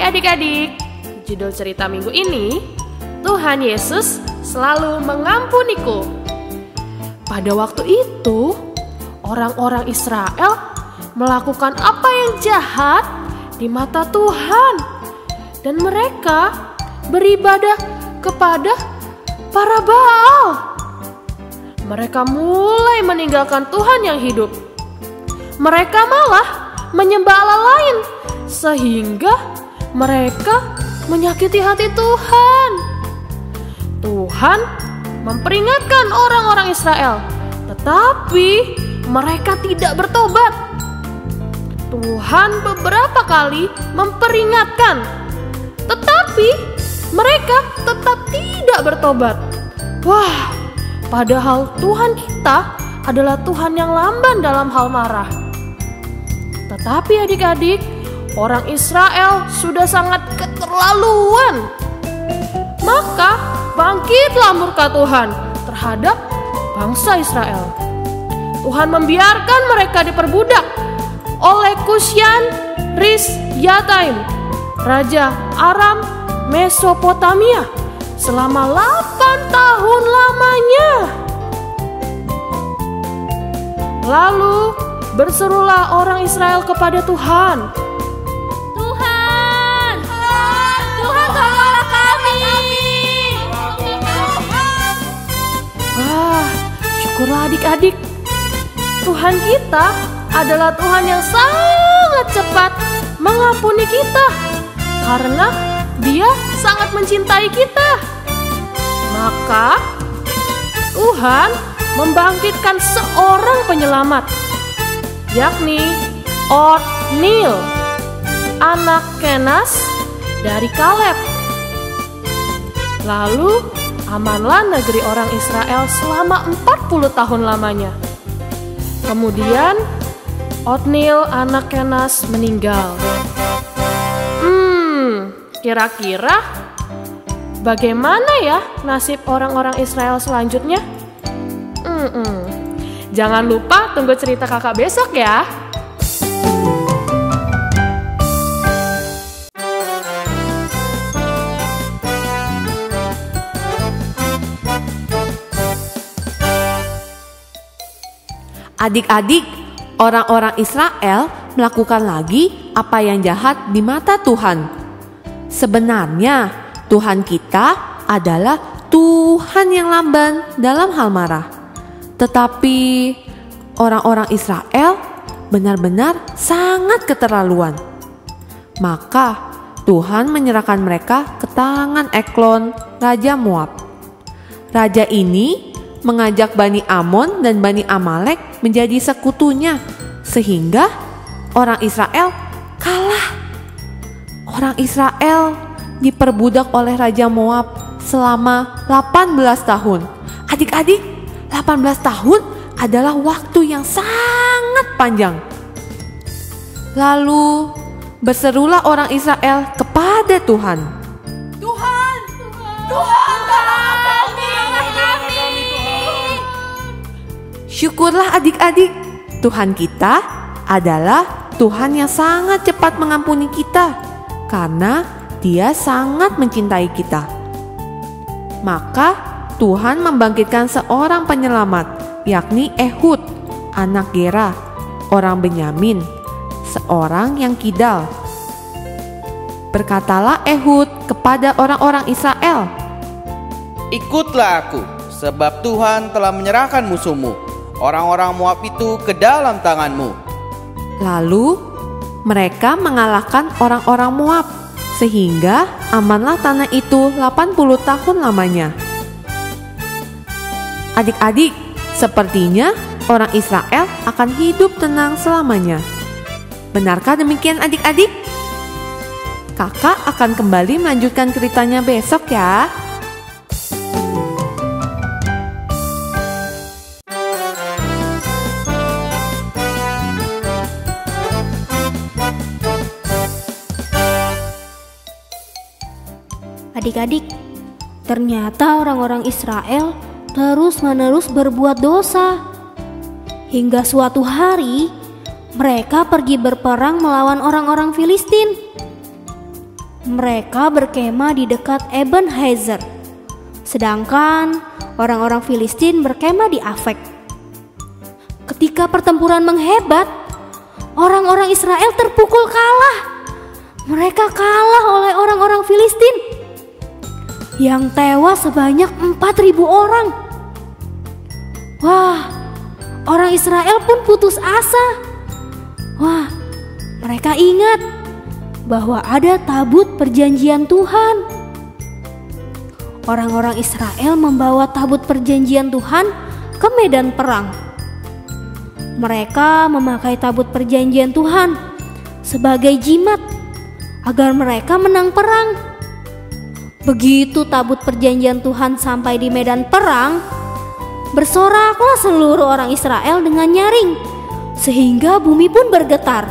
Hai adik-adik, judul cerita minggu ini, Tuhan Yesus selalu mengampuniku. Pada waktu itu, orang-orang Israel melakukan apa yang jahat di mata Tuhan, dan mereka beribadah kepada para Baal. Mereka mulai meninggalkan Tuhan yang hidup. Mereka malah menyembah Allah lain, sehingga mereka menyakiti hati Tuhan. Tuhan memperingatkan orang-orang Israel, tetapi mereka tidak bertobat. Tuhan beberapa kali memperingatkan, tetapi mereka tetap tidak bertobat. Wah, padahal Tuhan kita adalah Tuhan yang lamban dalam hal marah. Tetapi adik-adik, orang Israel sudah sangat keterlaluan. Maka bangkitlah murka Tuhan terhadap bangsa Israel. Tuhan membiarkan mereka diperbudak oleh Kusyan Risjataim, raja Aram Mesopotamia, selama 8 tahun lamanya. Lalu berserulah orang Israel kepada Tuhan, Tuhan, tolonglah kami. Wah, syukurlah adik-adik, Tuhan kita adalah Tuhan yang sangat cepat mengampuni kita, karena Dia sangat mencintai kita. Maka Tuhan membangkitkan seorang penyelamat, yakni Otniel, anak Kenas dari Kaleb. Lalu amanlah negeri orang Israel selama 40 tahun lamanya. Kemudian Otniel anak Kenas meninggal. Kira-kira bagaimana ya nasib orang-orang Israel selanjutnya? Jangan lupa tunggu cerita kakak besok ya. Adik-adik, orang-orang Israel melakukan lagi apa yang jahat di mata Tuhan. Sebenarnya Tuhan kita adalah Tuhan yang lamban dalam hal marah. Tetapi orang-orang Israel benar-benar sangat keterlaluan. Maka Tuhan menyerahkan mereka ke tangan Eglon, raja Moab. Raja ini mengajak Bani Amon dan Bani Amalek menjadi sekutunya, sehingga orang Israel kalah. Orang Israel diperbudak oleh Raja Moab selama 18 tahun. Adik-adik, 18 tahun adalah waktu yang sangat panjang. Lalu berserulah orang Israel kepada Tuhan, Tuhan, tolonglah kami. Syukurlah adik-adik, Tuhan kita adalah Tuhan yang sangat cepat mengampuni kita, karena Dia sangat mencintai kita. Maka Tuhan membangkitkan seorang penyelamat, yakni Ehud, anak Gera, orang Benyamin, seorang yang kidal. Berkatalah Ehud kepada orang-orang Israel, ikutlah aku, sebab Tuhan telah menyerahkan musuhmu, orang-orang Moab itu, ke dalam tanganmu. Lalu mereka mengalahkan orang-orang Moab, sehingga amanlah tanah itu 80 tahun lamanya. Adik-adik, sepertinya orang Israel akan hidup tenang selamanya. Benarkah demikian adik-adik? Kakak akan kembali melanjutkan ceritanya besok ya. Adik-adik, ternyata orang-orang Israel terus-menerus berbuat dosa. Hingga suatu hari mereka pergi berperang melawan orang-orang Filistin. Mereka berkemah di dekat Ebenezer, sedangkan orang-orang Filistin berkemah di Afek. Ketika pertempuran menghebat, orang-orang Israel terpukul kalah. Mereka kalah oleh orang-orang Filistin yang tewas sebanyak 4.000 orang. Wah, orang Israel pun putus asa. Wah, mereka ingat bahwa ada tabut perjanjian Tuhan. Orang-orang Israel membawa tabut perjanjian Tuhan ke medan perang. Mereka memakai tabut perjanjian Tuhan sebagai jimat agar mereka menang perang. Begitu tabut perjanjian Tuhan sampai di medan perang, bersoraklah seluruh orang Israel dengan nyaring, sehingga bumi pun bergetar.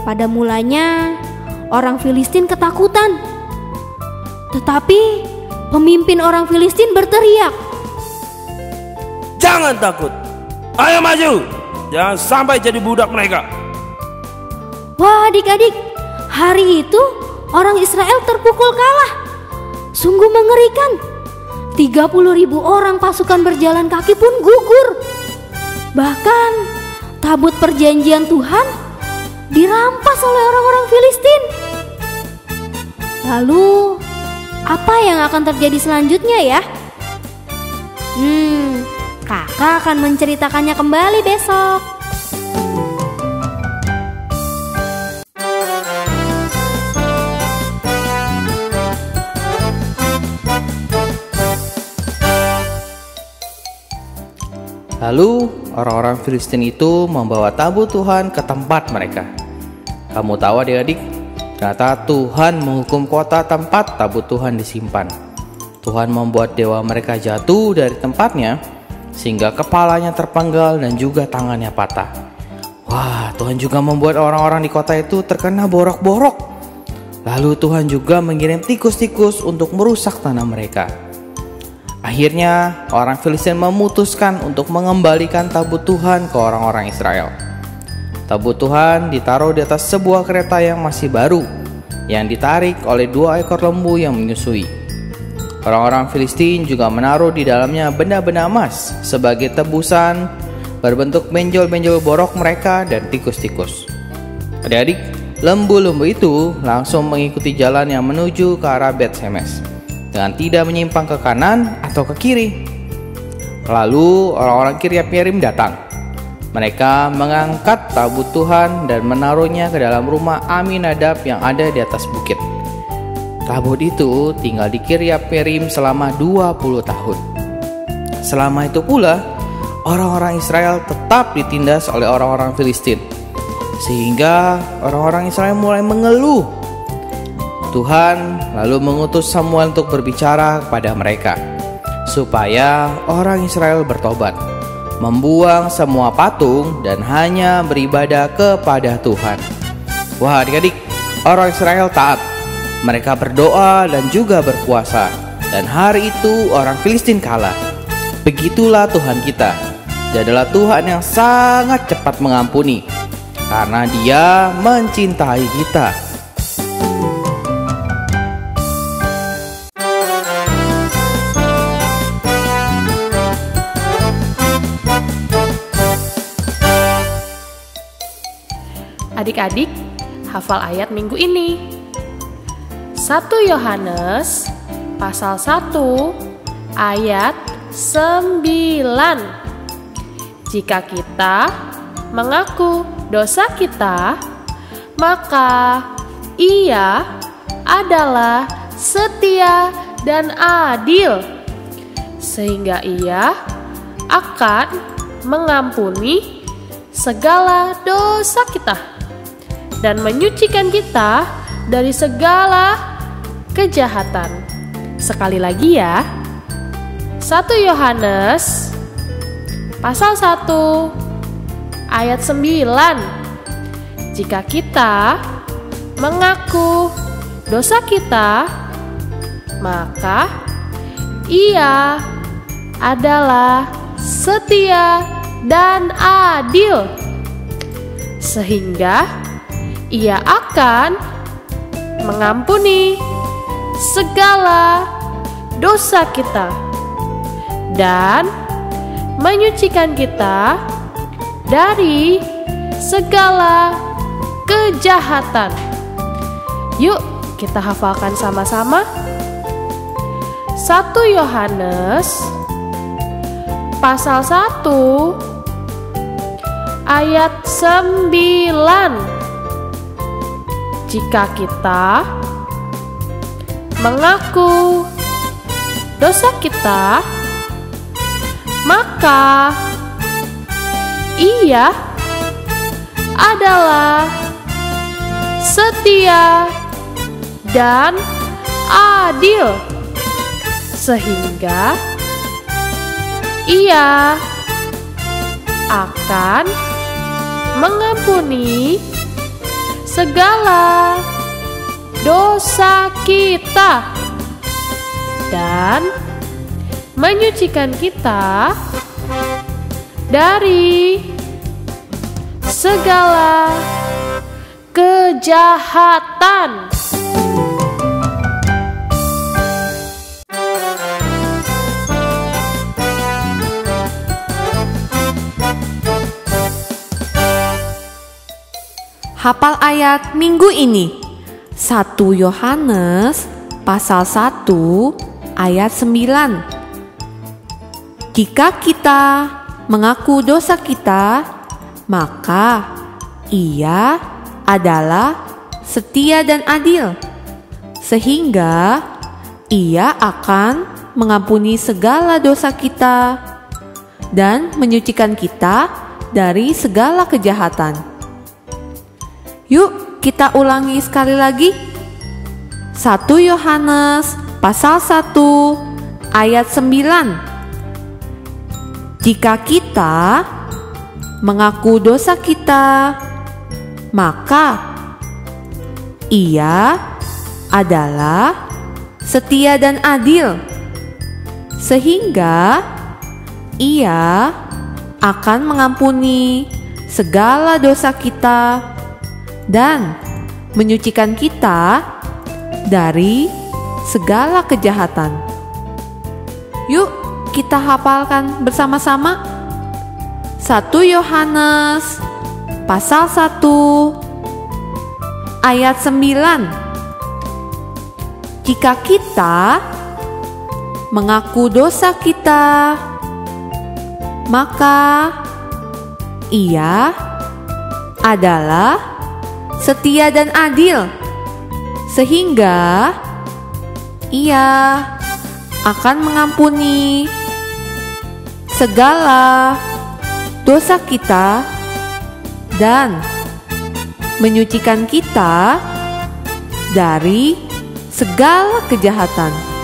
Pada mulanya, orang Filistin ketakutan. Tetapi pemimpin orang Filistin berteriak, "Jangan takut, ayo maju, jangan sampai jadi budak mereka." Wah, adik-adik, hari itu orang Israel terpukul kalah. Sungguh mengerikan. 30.000 orang pasukan berjalan kaki pun gugur. Bahkan tabut perjanjian Tuhan dirampas oleh orang-orang Filistin. Lalu apa yang akan terjadi selanjutnya ya? Kakak akan menceritakannya kembali besok. Lalu orang-orang Filistin itu membawa tabut Tuhan ke tempat mereka. Kamu tahu adik-adik, ternyata Tuhan menghukum kota tempat tabut Tuhan disimpan. Tuhan membuat dewa mereka jatuh dari tempatnya, sehingga kepalanya terpenggal dan juga tangannya patah. Wah, Tuhan juga membuat orang-orang di kota itu terkena borok-borok. Lalu Tuhan juga mengirim tikus-tikus untuk merusak tanah mereka. Akhirnya orang Filistin memutuskan untuk mengembalikan tabut Tuhan ke orang-orang Israel. Tabut Tuhan ditaruh di atas sebuah kereta yang masih baru, yang ditarik oleh 2 ekor lembu yang menyusui. Orang-orang Filistin juga menaruh di dalamnya benda-benda emas sebagai tebusan berbentuk benjol-benjol borok mereka dan tikus-tikus. Adik-adik, lembu-lembu itu langsung mengikuti jalan yang menuju ke arah Bet-Shemesh dengan tidak menyimpang ke kanan atau ke kiri. Lalu orang-orang Kiryat-Yearim datang. Mereka mengangkat tabut Tuhan dan menaruhnya ke dalam rumah Aminadab yang ada di atas bukit. Tabut itu tinggal di Kiryat-Yearim selama 20 tahun. Selama itu pula, orang-orang Israel tetap ditindas oleh orang-orang Filistin, sehingga orang-orang Israel mulai mengeluh. Tuhan lalu mengutus Samuel untuk berbicara kepada mereka supaya orang Israel bertobat, membuang semua patung dan hanya beribadah kepada Tuhan. Wah, adik-adik, orang Israel taat. Mereka berdoa dan juga berpuasa, dan hari itu orang Filistin kalah. Begitulah Tuhan kita. Dia adalah Tuhan yang sangat cepat mengampuni, karena Dia mencintai kita. Adik-adik, hafal ayat minggu ini. 1 Yohanes pasal 1 ayat 9. Jika kita mengaku dosa kita, maka Ia adalah setia dan adil, sehingga Ia akan mengampuni segala dosa kita dan menyucikan kita dari segala kejahatan. Sekali lagi ya, 1 Yohanes pasal 1 ayat 9. Jika kita mengaku dosa kita, maka Ia adalah setia dan adil, sehingga Ia akan mengampuni segala dosa kita dan menyucikan kita dari segala kejahatan. Yuk kita hafalkan sama-sama. 1 Yohanes pasal 1 ayat 9. Jika kita mengaku dosa kita, maka Ia adalah setia dan adil, sehingga Ia akan mengampuni segala dosa kita dan menyucikan kita dari segala kejahatan. Hafal ayat minggu ini. 1 Yohanes pasal 1 ayat 9. Jika kita mengaku dosa kita, maka Ia adalah setia dan adil, sehingga Ia akan mengampuni segala dosa kita dan menyucikan kita dari segala kejahatan. Yuk kita ulangi sekali lagi. 1 Yohanes pasal 1 ayat 9. Jika kita mengaku dosa kita, maka Ia adalah setia dan adil, sehingga Ia akan mengampuni segala dosa kita dan menyucikan kita dari segala kejahatan. Yuk kita hafalkan bersama-sama. 1 Yohanes pasal 1 ayat 9. Jika kita mengaku dosa kita, maka Ia adalah setia dan adil, sehingga Ia akan mengampuni segala dosa kita dan menyucikan kita dari segala kejahatan.